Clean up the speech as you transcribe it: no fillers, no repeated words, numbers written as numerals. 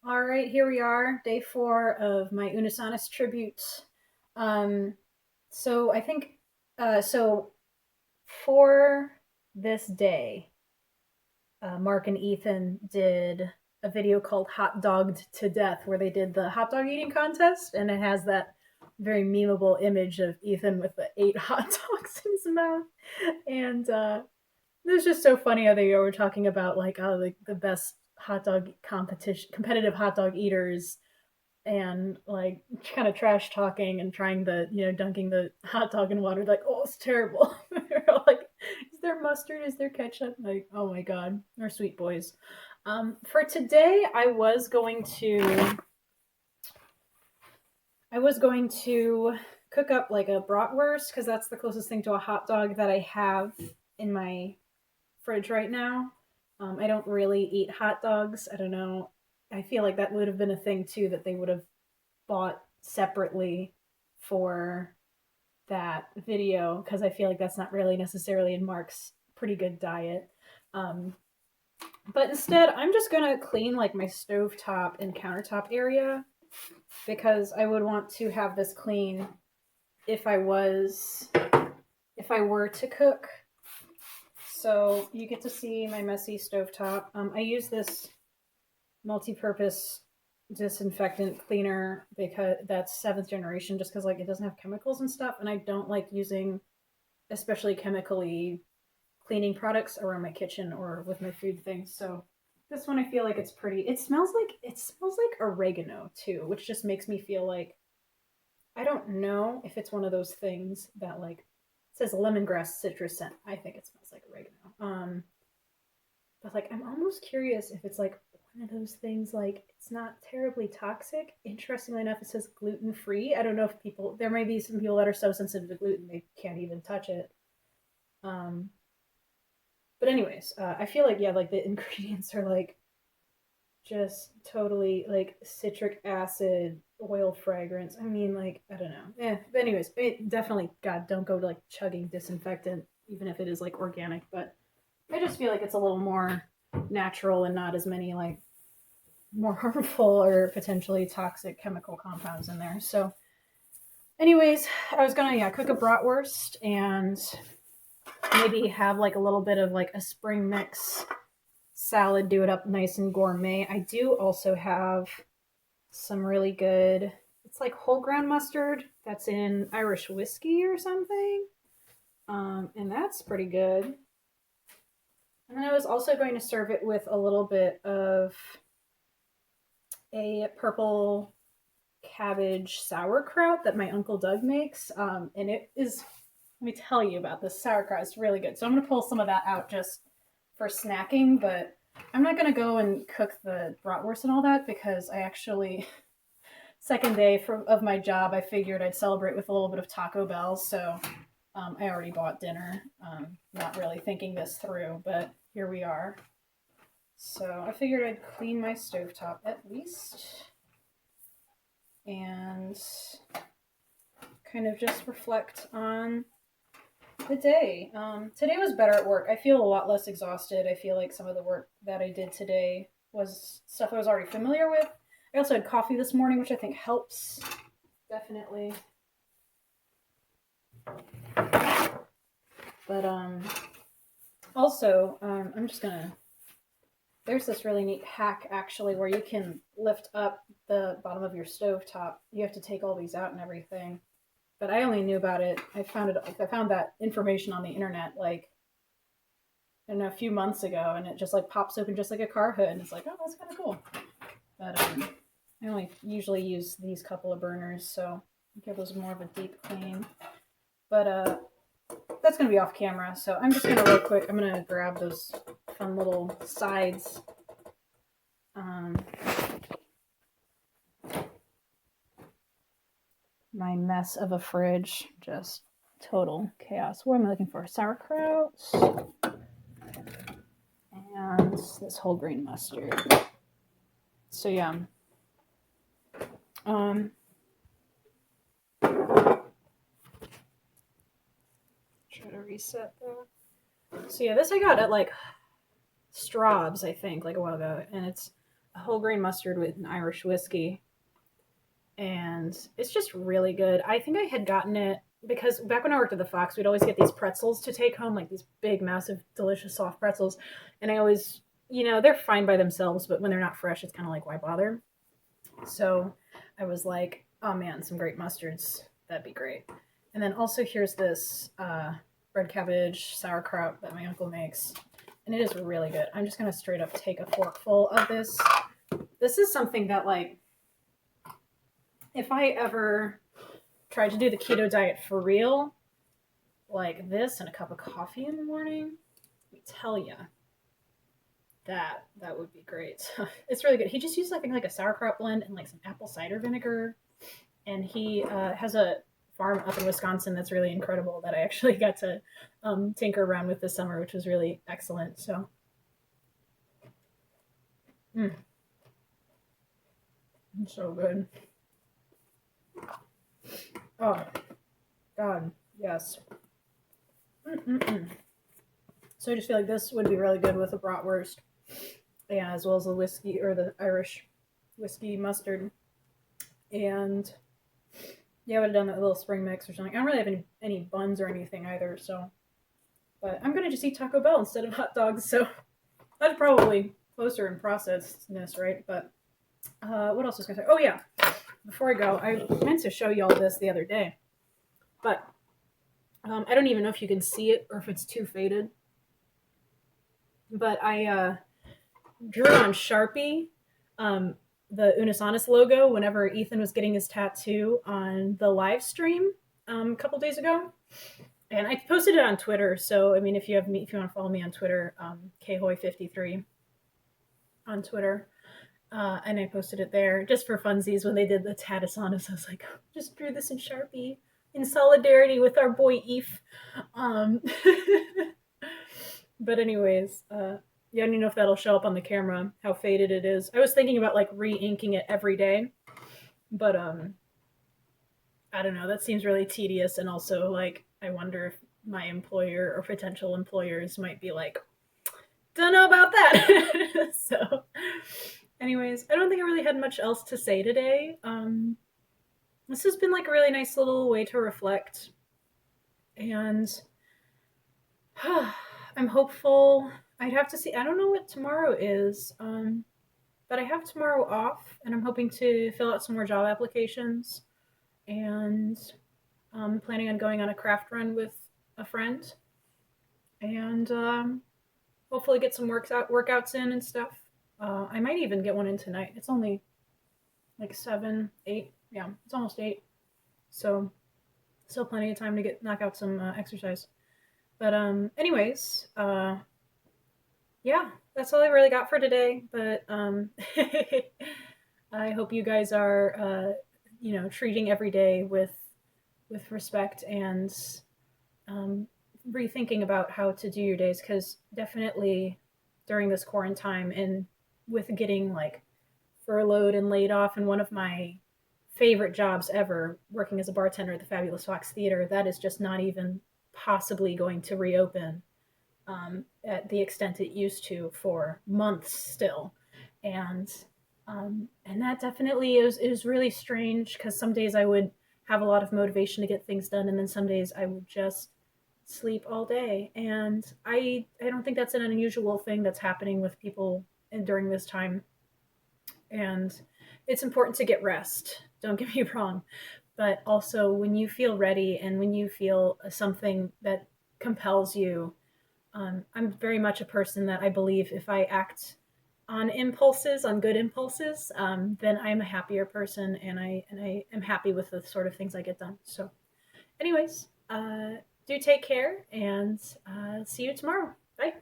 All right, here we are, day 4 of my Unus Annus tribute. Um, so I think, so for this day, Mark and Ethan did a video called Hot Dogged to Death, where they did the hot dog eating contest, and it has that very memeable image of Ethan with the 8 hot dogs in his mouth. And it was just so funny how they were talking about, like, oh, like the best hot dog competition, competitive hot dog eaters, and like kind of trash talking and trying the, dunking the hot dog in water, like, oh, it's terrible. Like, is there mustard? Is there ketchup? Like, oh my god, they're sweet boys. For today, I was going to cook up like a bratwurst because that's the closest thing to a hot dog that I have in my fridge right now. I don't really eat hot dogs. I don't know. I feel like that would have been a thing too that they would have bought separately for that video because I feel like that's not really necessarily in Mark's pretty good diet. Um, but instead, I'm just gonna clean like my stovetop and countertop area because I would want to have this clean if I were to cook. So you get to see my messy stovetop. I use this multi-purpose disinfectant cleaner because that's 7th generation, just because like it doesn't have chemicals and stuff, and I don't like using especially chemically cleaning products around my kitchen or with my food things. So this one I feel like it's pretty. It smells like oregano too, which just makes me feel like I don't know if it's one of those things that like it says lemongrass citrus scent. I think it smells like oregano. But like I'm almost curious if it's like one of those things like it's not terribly toxic. Interestingly enough, it says gluten free. I don't know if there may be some people that are so sensitive to gluten they can't even touch it. Um, but anyways, I feel like yeah, like the ingredients are like just totally like citric acid, oil fragrance. I mean, like I don't know. But anyways, it definitely God don't go to like chugging disinfectant, even if it is like organic. But I just feel like it's a little more natural and not as many like more harmful or potentially toxic chemical compounds in there. So, anyways, I was gonna cook a bratwurst and maybe have like a little bit of like a spring mix salad, do it up nice and gourmet. I do also have some really good. It's like whole ground mustard that's in Irish whiskey or something, and that's pretty good. And then I was also going to serve it with a little bit of a purple cabbage sauerkraut that my Uncle Doug makes. And it is, let me tell you about this sauerkraut. It's really good. So I'm going to pull some of that out just for snacking, but I'm not going to go and cook the bratwurst and all that because I actually, second day of my job, I figured I'd celebrate with a little bit of Taco Bell. So I already bought dinner, not really thinking this through, but here we are. So I figured I'd clean my stovetop at least and kind of just reflect on the day. Today was better at work. I feel a lot less exhausted. I feel like some of the work that I did today was stuff I was already familiar with. I also had coffee this morning, which I think helps, definitely. But also, I'm just gonna. There's this really neat hack actually where you can lift up the bottom of your stove top. You have to take all these out and everything. But I only knew about it. I found that information on the internet like I don't know, a few months ago, and it just like pops open just like a car hood, and it's like, oh, that's kind of cool. But I only usually use these couple of burners, so give those more of a deep clean. But that's gonna be off camera, so I'm just gonna real quick. I'm gonna grab those fun little sides. My mess of a fridge, just total chaos. What am I looking for? Sauerkraut and this whole grain mustard. So yeah. Try to reset that. So yeah, this I got at like Straub's, I think, like a while ago, and it's whole grain mustard with an Irish whiskey, and it's just really good. I think I had gotten it because back when I worked at the Fox, we'd always get these pretzels to take home, like these big, massive, delicious, soft pretzels, and I always, they're fine by themselves, but when they're not fresh, it's kind of like why bother? So I was like, oh man, some great mustards, that'd be great. And then also here's this red cabbage sauerkraut that my uncle makes, and it is really good. I'm just gonna straight up take a forkful of this. This is something that, like, if I ever tried to do the keto diet for real, like this and a cup of coffee in the morning, let me tell you, that would be great. It's really good. He just used, I think, like a sauerkraut blend and like some apple cider vinegar, and he has a farm up in Wisconsin that's really incredible that I actually got to tinker around with this summer, which was really excellent. So, it's so good. Oh, God, yes. So I just feel like this would be really good with a bratwurst, yeah, as well as the whiskey or the Irish whiskey mustard. And yeah, I would have done that little spring mix or something. I don't really have any buns or anything either, so. But I'm gonna just eat Taco Bell instead of hot dogs, so that's probably closer in processedness, right? But what else was I gonna say? Oh yeah, before I go, I meant to show you all this the other day, but I don't even know if you can see it or if it's too faded. But I drew on Sharpie the Unus Annus logo whenever Ethan was getting his tattoo on the live stream a couple days ago. And I posted it on Twitter. So, I mean, if you want to follow me on Twitter, khoy53 on Twitter. And I posted it there just for funsies when they did the Tatus Annus. I was like, just drew this in Sharpie in solidarity with our boy Eve. But anyways, yeah, I don't know if that'll show up on the camera, how faded it is. I was thinking about like re-inking it every day, but I don't know. That seems really tedious, and also like I wonder if my employer or potential employers might be like, don't know about that. So, anyways, I don't think I really had much else to say today. This has been like a really nice little way to reflect, and I'm hopeful. I'd have to see. I don't know what tomorrow is, but I have tomorrow off, and I'm hoping to fill out some more job applications, and planning on going on a craft run with a friend, and hopefully get some workouts in and stuff. I might even get one in tonight. It's only like 7, 8. Yeah, it's almost 8, so still plenty of time to knock out some exercise. But anyways, yeah, that's all I really got for today. But I hope you guys are, treating every day with respect and rethinking about how to do your days. Because definitely during this quarantine and with getting like furloughed and laid off, and one of my favorite jobs ever, working as a bartender at the Fabulous Fox Theater, that is just not even possibly going to reopen at the extent it used to for months still, and that definitely is really strange, because some days I would have a lot of motivation to get things done, and then some days I would just sleep all day, and I don't think that's an unusual thing that's happening with people during this time, and it's important to get rest. Don't get me wrong, but also when you feel ready and when you feel something that compels you, I'm very much a person that I believe if I act on impulses, on good impulses, then I'm a happier person, and I am happy with the sort of things I get done. So, anyways, do take care, and see you tomorrow. Bye.